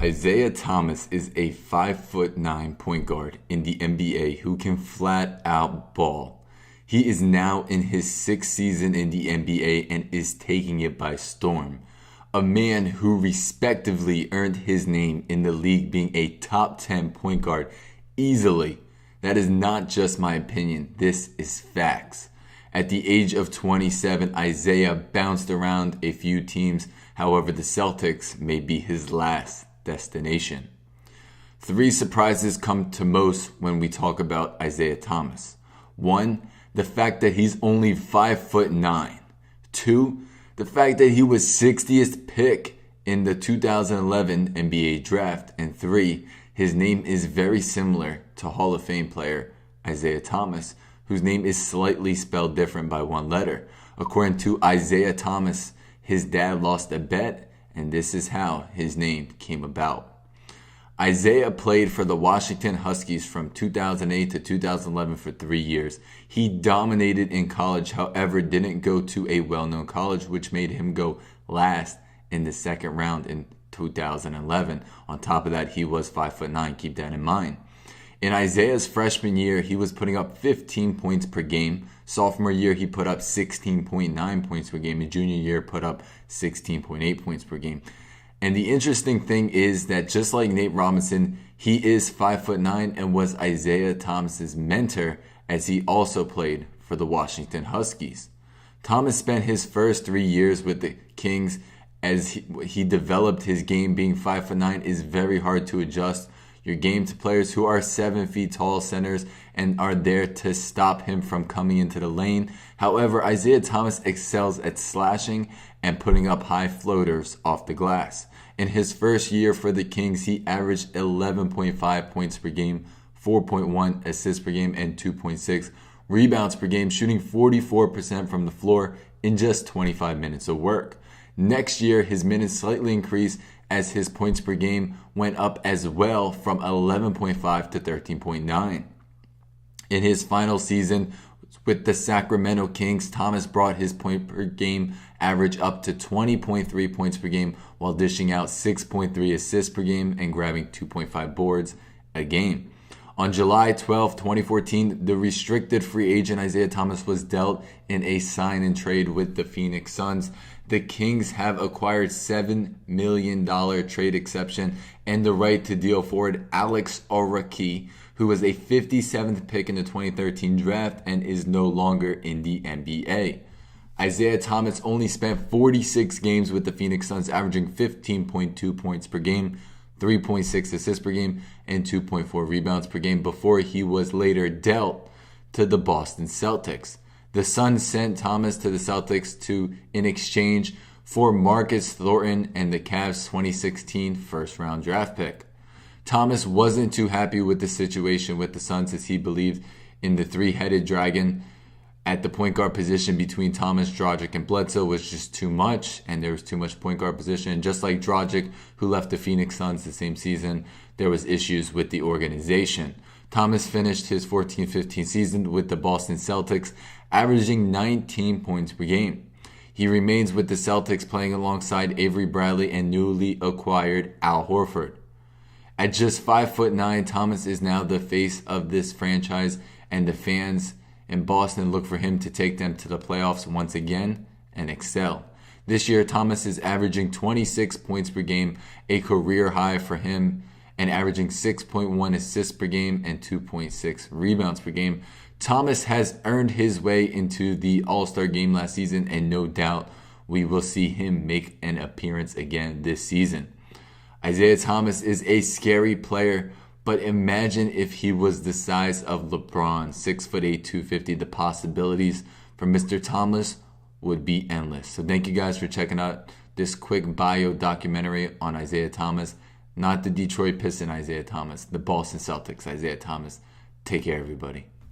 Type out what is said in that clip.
Isiah Thomas is a 5'9" point guard in the NBA who can flat out ball. He is now in his 6th season in the NBA and is taking it by storm. A man who respectively earned his name in the league being a top 10 point guard easily. That is not just my opinion, this is facts. At the age of 27, Isiah bounced around a few teams. However, the Celtics may be his last destination. 3 surprises come to most when we talk about Isiah Thomas. 1, the fact that he's only 5'9". 2, the fact that he was 60th pick in the 2011 NBA draft. And 3, his name is very similar to Hall of Fame player Isiah Thomas, whose name is slightly spelled different by 1 letter. According to Isiah Thomas, his dad lost a bet, and this is how his name came about. Isiah played for the Washington Huskies from 2008 to 2011 for 3 years. He dominated in college, however, didn't go to a well-known college, which made him go last in the 2nd round in 2011. On top of that, he was 5'9". Keep that in mind. In Isiah's freshman year, he was putting up 15 points per game. Sophomore year, he put up 16.9 points per game. And junior year, put up 16.8 points per game. And the interesting thing is that just like Nate Robinson, he is 5'9" and was Isiah Thomas's mentor, as he also played for the Washington Huskies. Thomas spent his first 3 years with the Kings as he developed his game. Being 5'9" is very hard to adjust your game to players who are 7 feet tall centers and are there to stop him from coming into the lane. However, Isiah Thomas excels at slashing and putting up high floaters off the glass. In his first year for the Kings, he averaged 11.5 points per game, 4.1 assists per game, and 2.6 rebounds per game, shooting 44% from the floor in just 25 minutes of work. Next year, his minutes slightly increased as his points per game went up as well from 11.5 to 13.9. In his final season with the Sacramento Kings, Thomas brought his point per game average up to 20.3 points per game while dishing out 6.3 assists per game and grabbing 2.5 boards a game. On July 12, 2014, the restricted free agent Isiah Thomas was dealt in a sign and trade with the Phoenix Suns. The Kings have acquired $7 million trade exception and the right to deal forward Alex Oraki, who was a 57th pick in the 2013 draft and is no longer in the NBA. Isiah Thomas only spent 46 games with the Phoenix Suns, averaging 15.2 points per game, 3.6 assists per game, and 2.4 rebounds per game before he was later dealt to the Boston Celtics. The Suns sent Thomas to the Celtics in exchange for Marcus Thornton and the Cavs' 2016 first-round draft pick. Thomas wasn't too happy with the situation with the Suns as he believed in the three-headed dragon at the point guard position between Thomas, Dragic, and Bledsoe was just too much, and there was too much point guard position. And just like Dragic, who left the Phoenix Suns the same season, there was issues with the organization. Thomas finished his 14-15 season with the Boston Celtics, averaging 19 points per game. He remains with the Celtics, playing alongside Avery Bradley and newly acquired Al Horford. At just 5'9", Thomas is now the face of this franchise, and the fans in Boston look for him to take them to the playoffs once again and excel. This year, Thomas is averaging 26 points per game, a career high for him, and averaging 6.1 assists per game and 2.6 rebounds per game. Thomas has earned his way into the All-Star game last season, and no doubt we will see him make an appearance again this season. Isiah Thomas is a scary player, but imagine if he was the size of LeBron, 6'8", 250. The possibilities for Mr. Thomas would be endless. So thank you guys for checking out this quick bio documentary on Isiah Thomas. Not the Detroit Pistons Isiah Thomas, the Boston Celtics Isiah Thomas. Take care, everybody.